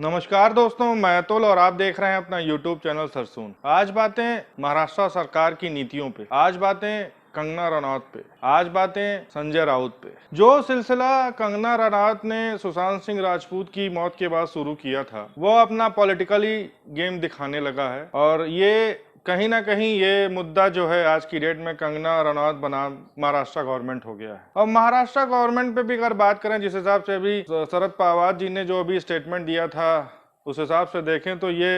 नमस्कार दोस्तों, मैं अतुल और आप देख रहे हैं अपना YouTube चैनल सरसून। आज बातें महाराष्ट्र सरकार की नीतियों पे, आज बातें कंगना रनौत पे, आज बातें संजय राउत पे। जो सिलसिला कंगना रनौत ने सुशांत सिंह राजपूत की मौत के बाद शुरू किया था, वो अपना पॉलिटिकली गेम दिखाने लगा है और ये कहीं ना कहीं ये मुद्दा जो है आज की डेट में कंगना रनौत बनाम महाराष्ट्र गवर्नमेंट हो गया है। और महाराष्ट्र गवर्नमेंट पे भी अगर बात करें, जिस हिसाब से अभी शरद पवार जी ने जो अभी स्टेटमेंट दिया था, उस हिसाब से देखें तो ये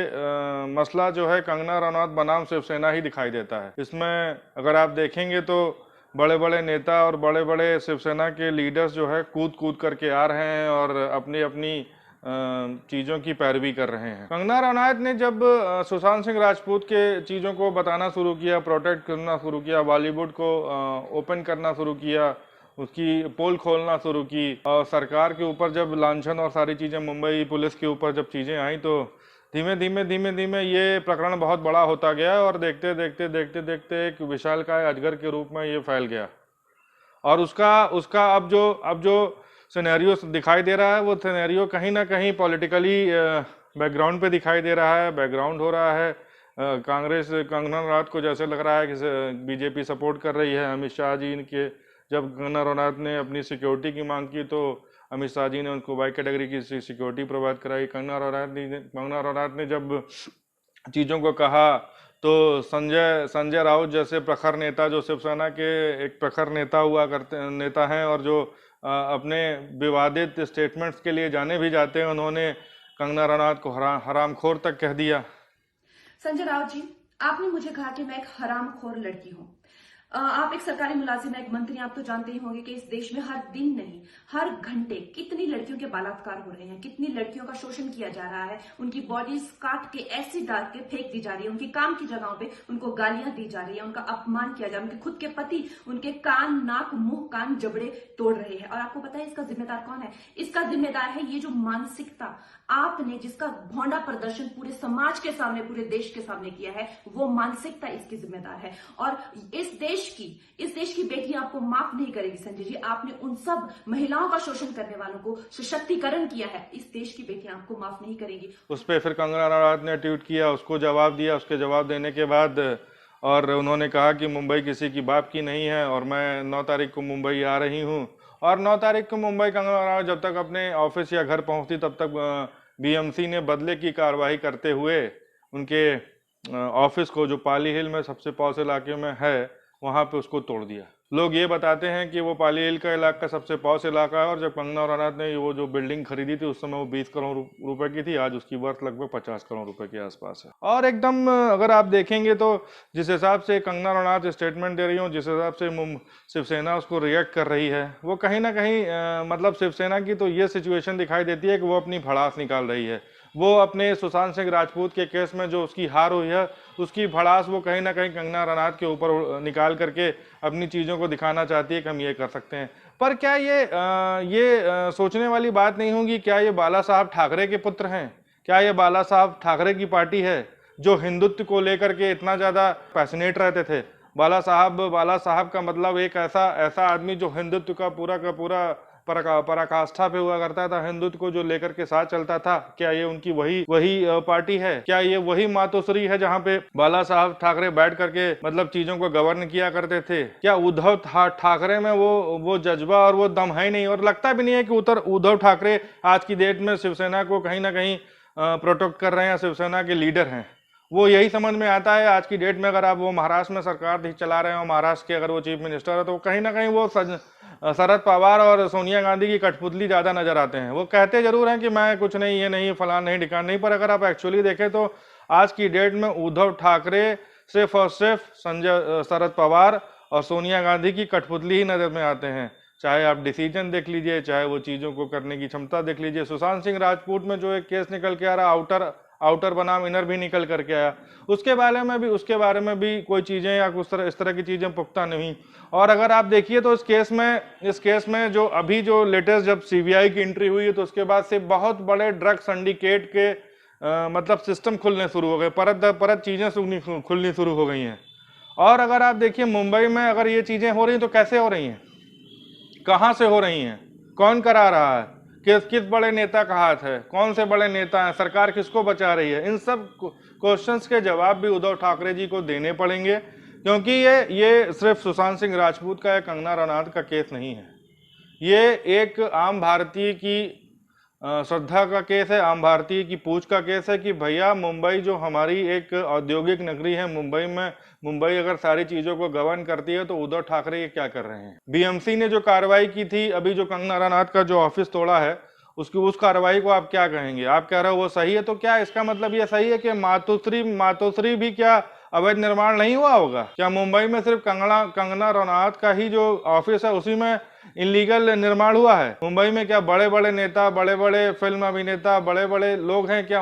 मसला जो है कंगना रनौत बनाम शिवसेना ही दिखाई देता है। इसमें अगर आप देखेंगे तो बड़े बड़े नेता और बड़े बड़े शिवसेना के लीडर्स जो है कूद कूद करके आ रहे हैं और अपनी अपनी चीज़ों की पैरवी कर रहे हैं। कंगना रनौत ने जब सुशांत सिंह राजपूत के चीज़ों को बताना शुरू किया, प्रोटेक्ट करना शुरू किया, बॉलीवुड को ओपन करना शुरू किया, उसकी पोल खोलना शुरू की और सरकार के ऊपर जब लांछन और सारी चीज़ें मुंबई पुलिस के ऊपर जब चीज़ें आई, तो धीमे धीमे धीमे धीमे ये प्रकरण बहुत बड़ा होता गया और देखते देखते देखते देखते एक विशालकाय अजगर के रूप में ये फैल गया। और उसका उसका अब जो सिनेरियो दिखाई दे रहा है, वो सिनेरियो कहीं ना कहीं पॉलिटिकली बैकग्राउंड पे दिखाई दे रहा है, बैकग्राउंड हो रहा है। कांग्रेस कंगना रनौत को जैसे लग रहा है कि बीजेपी सपोर्ट कर रही है। अमित शाह जी के जब कंगना रनौत ने अपनी सिक्योरिटी की मांग की तो अमित शाह जी ने उनको वाई कैटेगरी की सिक्योरिटी प्रोवाइड कराई। कंगना रनौत ने जब चीज़ों को कहा तो संजय राउत जैसे प्रखर नेता, जो शिवसेना के एक प्रखर नेता हुआ करते नेता हैं और जो अपने विवादित स्टेटमेंट्स के लिए जाने भी जाते हैं, उन्होंने कंगना रनौत को हरामखोर तक कह दिया। संजय राउत जी, आपने मुझे कहा कि मैं एक हरामखोर लड़की हूं। आप एक सरकारी मुलाजिम, एक मंत्री, आप तो जानते ही होंगे कि इस देश में हर दिन नहीं हर घंटे कितनी लड़कियों के बलात्कार हो रहे हैं, कितनी लड़कियों का शोषण किया जा रहा है, उनकी बॉडीज काट के ऐसी डाल के फेंक दी जा रही है, उनकी काम की जगहों पे उनको गालियां दी जा रही है, उनका अपमान किया जा रहा है, उनके खुद के पति उनके कान, नाक, मुंह, कान, जबड़े तोड़ रहे हैं। और आपको पता है इसका जिम्मेदार कौन है? इसका जिम्मेदार है ये जो मानसिकता आपने, जिसका भौंडा प्रदर्शन पूरे समाज के सामने, पूरे देश के सामने किया है, वो मानसिकता इसकी जिम्मेदार है। और इस देश की बेटियां आपको माफ नहीं करेगी संजय जी। आपने उन सब महिलाओं का शोषण करने वालों को सशक्तिकरण किया है, इस देश की बेटियां आपको माफ नहीं करेगी। उस पर फिर कंगना रनौत ने ट्वीट किया, उसको जवाब दिया। उसके जवाब देने के बाद और उन्होंने कहा कि मुंबई किसी की बाप की नहीं है और मैं 9 तारीख को मुंबई आ रही हूँ। और 9 तारीख को मुंबई कंगना रनौत जब तक अपने ऑफिस या घर पहुँचती तब तक बीएमसी ने बदले की कार्रवाई करते हुए उनके ऑफिस को, जो पाली हिल में सबसे पॉश इलाके में है, वहाँ पे उसको तोड़ दिया। लोग ये बताते हैं कि वो पाली हिल का इलाका सबसे पॉश इलाका है और जब कंगना रनौत ने वो जो बिल्डिंग खरीदी थी उस समय वो 20 करोड़ रुपए की थी, आज उसकी वर्थ लगभग 50 करोड़ रुपए के आसपास है। और एकदम अगर आप देखेंगे तो जिस हिसाब से कंगना रनौत स्टेटमेंट दे रही हो, जिस हिसाब से शिवसेना उसको रिएक्ट कर रही है, वो कहीं ना कहीं मतलब शिवसेना की तो ये सिचुएशन दिखाई देती है कि वो अपनी भड़ास निकाल रही है। वो अपने सुशांत सिंह राजपूत के केस में जो उसकी हार हुई है, उसकी भड़ास वो कहीं ना कहीं कंगना रनौत के ऊपर निकाल करके अपनी चीज़ों को दिखाना चाहती है कि हम ये कर सकते हैं। पर क्या ये सोचने वाली बात नहीं होगी, क्या ये बाला साहब ठाकरे के पुत्र हैं? क्या ये बाला साहब ठाकरे की पार्टी है जो हिंदुत्व को लेकर के इतना ज़्यादा पैशनेट रहते थे? बाला साहब का मतलब एक ऐसा आदमी जो हिंदुत्व का पूरा पराकाष्ठा पे हुआ करता था, हिंदुत्व को जो लेकर के साथ चलता था। क्या ये उनकी वही पार्टी है? क्या ये वही मातोश्री है जहाँ पे बाला साहब ठाकरे बैठ करके मतलब चीजों को गवर्न किया करते थे? क्या उद्धव ठाकरे में वो जज्बा और वो दम है नहीं? और लगता भी नहीं है कि उद्धव ठाकरे आज की डेट में शिवसेना को कहीं ना कहीं प्रोटेक्ट कर रहे हैं, शिवसेना के लीडर हैं। वो यही समझ में आता है आज की डेट में, अगर आप वो महाराष्ट्र में सरकार चला रहे हो, महाराष्ट्र के अगर वो चीफ मिनिस्टर है, तो कहीं ना कहीं वो शरद पवार और सोनिया गांधी की कठपुतली ज़्यादा नजर आते हैं। वो कहते जरूर हैं कि मैं कुछ नहीं, ये नहीं, फलान नहीं, ढिकान नहीं, पर अगर आप एक्चुअली देखें तो आज की डेट में उद्धव ठाकरे सिर्फ और सिर्फ शरद पवार और सोनिया गांधी की कठपुतली ही नजर में आते हैं। चाहे आप डिसीजन देख लीजिए, चाहे वो चीज़ों को करने की क्षमता देख लीजिए। सुशांत सिंह राजपूत में जो एक केस निकल के आ रहा, आउटर बनाम इनर भी निकल करके आया, उसके बारे में भी कोई चीज़ें या इस तरह की चीज़ें पुख्ता नहीं। और अगर आप देखिए तो इस केस में जो अभी जो लेटेस्ट जब सीबीआई की एंट्री हुई है, तो उसके बाद से बहुत बड़े ड्रग सिंडिकेट के मतलब सिस्टम खुलने शुरू हो गए, परत चीज़ें खुलनी शुरू हो गई हैं। और अगर आप देखिए मुंबई में अगर ये चीज़ें हो रही हैं तो कैसे हो रही हैं, कहाँ से हो रही हैं, कौन करा रहा है? किस बड़े नेता का हाथ है, कौन से बड़े नेता हैं, सरकार किसको बचा रही है, इन सब क्वेश्चंस के जवाब भी उद्धव ठाकरे जी को देने पड़ेंगे, क्योंकि ये सिर्फ सुशांत सिंह राजपूत का या कंगना रनौत का केस नहीं है। ये एक आम भारतीय की श्रद्धा का केस है, आम भारतीय की पूछ का केस है कि भैया मुंबई जो हमारी एक औद्योगिक नगरी है, मुंबई अगर सारी चीजों को गवर्न करती है तो उद्धव ठाकरे ये क्या कर रहे हैं। बीएमसी ने जो कार्रवाई की थी, अभी जो कंगना रनौत का जो ऑफिस तोड़ा है, उस कार्रवाई को आप क्या कहेंगे? आप कह रहे हो वो सही है, तो क्या इसका मतलब ये सही है कि मातोश्री भी क्या अवैध निर्माण नहीं हुआ होगा? क्या मुंबई में सिर्फ कंगना रनौत का ही जो ऑफिस है उसी में इलीगल निर्माण हुआ है? मुंबई में क्या बड़े बड़े नेता, बड़े बड़े फिल्म अभिनेता, बड़े बड़े लोग हैं, क्या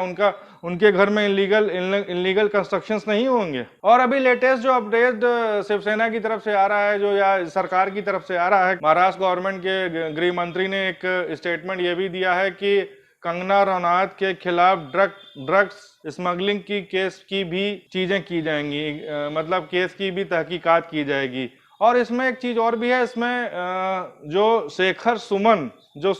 उनके घर में इलीगल कंस्ट्रक्शंस नहीं होंगे? और अभी लेटेस्ट जो अपडेट शिवसेना की तरफ से आ रहा है, जो या सरकार की तरफ से आ रहा है, महाराष्ट्र गवर्नमेंट के गृह मंत्री ने एक स्टेटमेंट ये भी दिया है कि कंगना रनौत के खिलाफ ड्रग्स स्मगलिंग की केस की भी चीजें की जाएंगी, मतलब केस की भी तहकीकात की जाएगी। और इसमें एक चीज और भी है, इसमें जो शेखर सुमन जो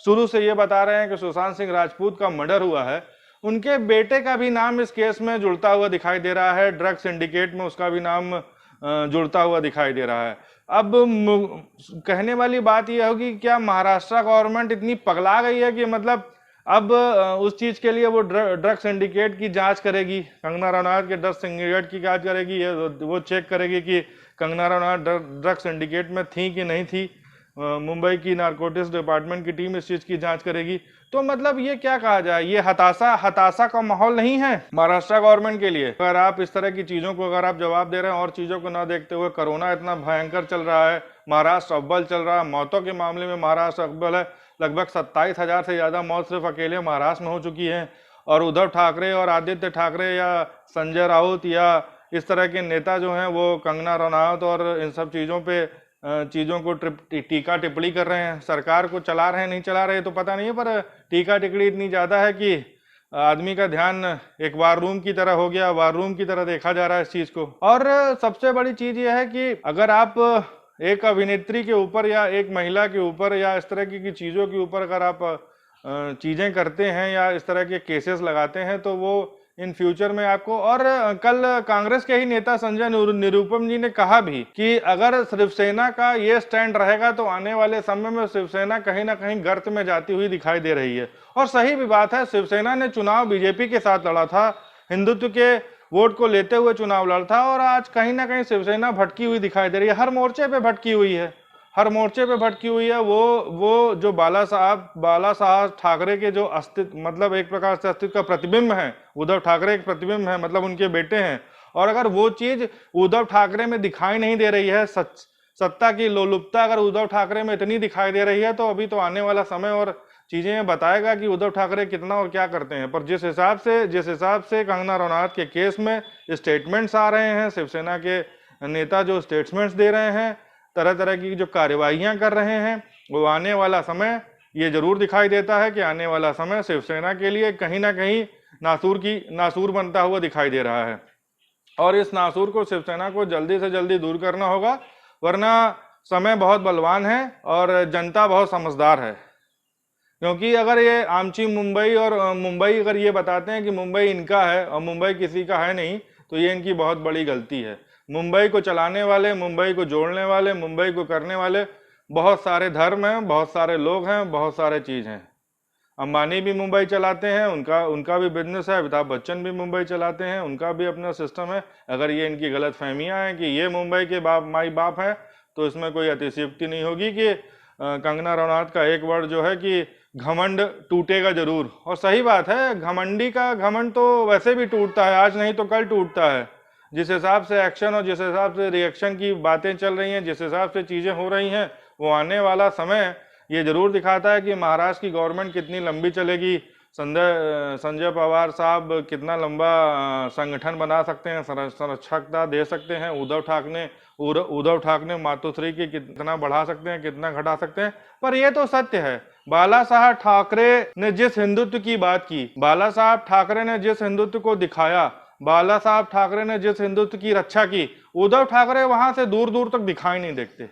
शुरू से ये बता रहे हैं कि सुशांत सिंह राजपूत का मर्डर हुआ है, उनके बेटे का भी नाम इस केस में जुड़ता हुआ दिखाई दे रहा है, ड्रग सिंडिकेट में उसका भी नाम जुड़ता हुआ दिखाई दे रहा है। अब कहने वाली बात यह होगी, क्या महाराष्ट्र गवर्नमेंट इतनी पगला गई है कि मतलब अब उस चीज के लिए वो ड्रग सिंडिकेट की जांच करेगी, कंगना रनौत के ड्रग सिंडिकेट की जांच करेगी, वो चेक करेगी कि कंगना रनौत ड्रग सिंडिकेट में थी कि नहीं थी। मुंबई की नारकोटिक्स डिपार्टमेंट की टीम इस चीज की जांच करेगी। तो मतलब ये क्या कहा जाए, ये हताशा का माहौल नहीं है महाराष्ट्र गवर्नमेंट के लिए? अगर आप इस तरह की चीजों को अगर आप जवाब दे रहे हैं और चीजों को ना देखते हुए, कोरोना इतना भयंकर चल रहा है, महाराष्ट्र अव्वल चल रहा है, मौतों के मामले में महाराष्ट्र अव्वल है, लगभग 27,000 से ज्यादा मौत सिर्फ अकेले महाराष्ट्र में हो चुकी है। और उद्धव ठाकरे और आदित्य ठाकरे या संजय राउत या इस तरह के नेता जो हैं वो कंगना रनौत और इन सब चीज़ों को टीका टिप्पणी कर रहे हैं, सरकार को चला रहे हैं, नहीं चला रहे तो पता नहीं है, पर टीका टिप्पणी इतनी ज़्यादा है कि आदमी का ध्यान एक वार रूम की तरह हो गया, वार रूम की तरह देखा जा रहा है इस चीज़ को। और सबसे बड़ी चीज़ यह है कि अगर आप एक अभिनेत्री के ऊपर या एक महिला के ऊपर या इस तरह की चीज़ों के ऊपर अगर आप चीज़ें करते हैं या इस तरह के केसेस लगाते हैं तो वो इन फ्यूचर में आपको। और कल कांग्रेस के ही नेता संजय निरुपम जी ने कहा भी कि अगर शिवसेना का ये स्टैंड रहेगा तो आने वाले समय में शिवसेना कहीं ना कहीं गर्त में जाती हुई दिखाई दे रही है। और सही भी बात है, शिवसेना ने चुनाव बीजेपी के साथ लड़ा था, हिंदुत्व के वोट को लेते हुए चुनाव लड़ा था, और आज कहीं ना कहीं शिवसेना भटकी हुई दिखाई दे रही है, हर मोर्चे पे भटकी हुई है, हर मोर्चे पे भटकी हुई है। वो जो बाला साहब ठाकरे के जो अस्तित्व, मतलब एक प्रकार से अस्तित्व का प्रतिबिंब है, उद्धव ठाकरे एक प्रतिबिंब है, मतलब उनके बेटे हैं। और अगर वो चीज उद्धव ठाकरे में दिखाई नहीं दे रही है, सत्ता की लोलुपता अगर उद्धव ठाकरे में इतनी दिखाई दे रही है, तो अभी तो आने वाला समय और चीजें बताएगा कि उद्धव ठाकरे कितना और क्या करते हैं। पर जिस हिसाब से कंगना रनौत के केस में स्टेटमेंट्स आ रहे हैं, शिवसेना के नेता जो स्टेटमेंट्स दे रहे हैं, तरह तरह की जो कार्यवाहियां कर रहे हैं, वो आने वाला समय ये जरूर दिखाई देता है कि आने वाला समय शिवसेना के लिए कहीं ना कहीं नासूर बनता हुआ दिखाई दे रहा है। और इस नासूर को शिवसेना को जल्दी से जल्दी दूर करना होगा, वरना समय बहुत बलवान है और जनता बहुत समझदार है। क्योंकि अगर ये आमची मुंबई और मुंबई अगर ये बताते हैं कि मुंबई इनका है और मुंबई किसी का है नहीं, तो ये इनकी बहुत बड़ी गलती है। मुंबई को चलाने वाले, मुंबई को जोड़ने वाले, मुंबई को करने वाले बहुत सारे धर्म हैं, बहुत सारे लोग हैं, बहुत सारे चीज हैं। अंबानी भी मुंबई चलाते हैं, उनका भी बिजनेस है, अमिताभ बच्चन भी मुंबई चलाते हैं, उनका भी अपना सिस्टम है। अगर ये इनकी गलत फहमियाँ हैं कि ये मुंबई के माई बाप है, तो इसमें कोई अतिशयोक्ति नहीं होगी कि कंगना रनौत का एक वर्ड जो है कि घमंड टूटेगा जरूर। और सही बात है, घमंडी का घमंड तो वैसे भी टूटता है, आज नहीं तो कल टूटता है। जिस हिसाब से एक्शन और जिस हिसाब से रिएक्शन की बातें चल रही हैं, जिस हिसाब से चीज़ें हो रही हैं, वो आने वाला समय ये जरूर दिखाता है कि महाराष्ट्र की गवर्नमेंट कितनी लंबी चलेगी, संजय पवार साहब कितना लंबा संगठन बना सकते हैं, संरक्षकता दे सकते हैं, उद्धव ठाकरे मातोश्री की कितना बढ़ा सकते हैं, कितना घटा सकते हैं। पर यह तो सत्य है, बाला साहब ठाकरे ने जिस हिंदुत्व की बात की, बाला साहब ठाकरे ने जिस हिंदुत्व को दिखाया, बाला साहब ठाकरे ने जिस हिंदुत्व की रक्षा की, उद्धव ठाकरे वहां से दूर दूर तक दिखाई नहीं देते।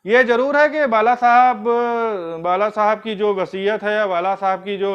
ये जरूर है कि बाला साहब की जो वसीयत है या बाला साहब की जो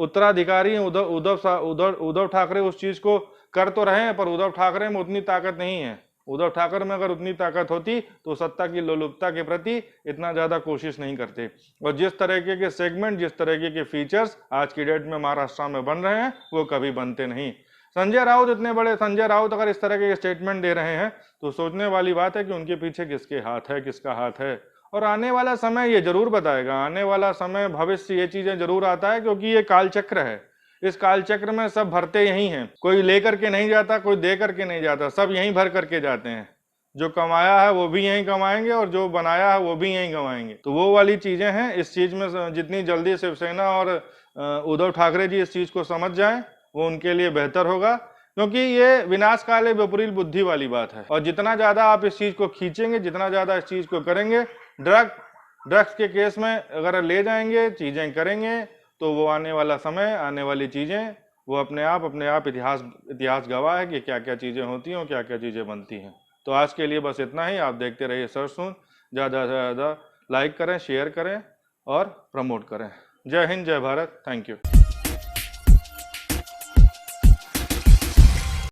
उत्तराधिकारी हैं उद्धव ठाकरे उस चीज को कर तो रहे हैं, पर उद्धव ठाकरे में उतनी ताकत नहीं है। उद्धव ठाकरे में अगर उतनी ताकत होती तो सत्ता की लोलुपता के प्रति इतना ज्यादा कोशिश नहीं करते। और जिस तरीके के सेगमेंट, जिस तरीके के फीचर्स आज की डेट में महाराष्ट्र में बन रहे हैं वो कभी बनते नहीं। संजय राउत अगर इस तरह के स्टेटमेंट दे रहे हैं तो सोचने वाली बात है कि उनके पीछे किसके हाथ है, किसका हाथ है। और आने वाला समय ये जरूर बताएगा, आने वाला समय भविष्य ये चीजें जरूर आता है, क्योंकि ये कालचक्र है। इस कालचक्र में सब भरते यही हैं, कोई लेकर के नहीं जाता, कोई दे करके नहीं जाता, सब यहीं भर करके जाते हैं। जो कमाया है वो भी यहीं कमाएंगे और जो बनाया है वो भी यहीं कमाएंगे। तो वो वाली चीजें हैं। इस चीज में जितनी जल्दी शिवसेना और उद्धव ठाकरे जी इस चीज को समझ जाएं वो उनके लिए बेहतर होगा, क्योंकि ये विनाश काले विपरीत बुद्धि वाली बात है। और जितना ज्यादा आप इस चीज को खींचेंगे, जितना ज्यादा इस चीज को करेंगे, ड्रग्स के केस में अगर ले जाएंगे, चीजें करेंगे, तो वो आने वाला समय, आने वाली चीजें वो अपने आप इतिहास गवाह है कि क्या क्या चीजें होती हैं और क्या क्या चीजें बनती हैं। तो आज के लिए बस इतना ही। आप देखते रहिए सरसून, ज्यादा से ज्यादा लाइक करें, शेयर करें और प्रमोट करें। जय हिंद, जय भारत, थैंक यू।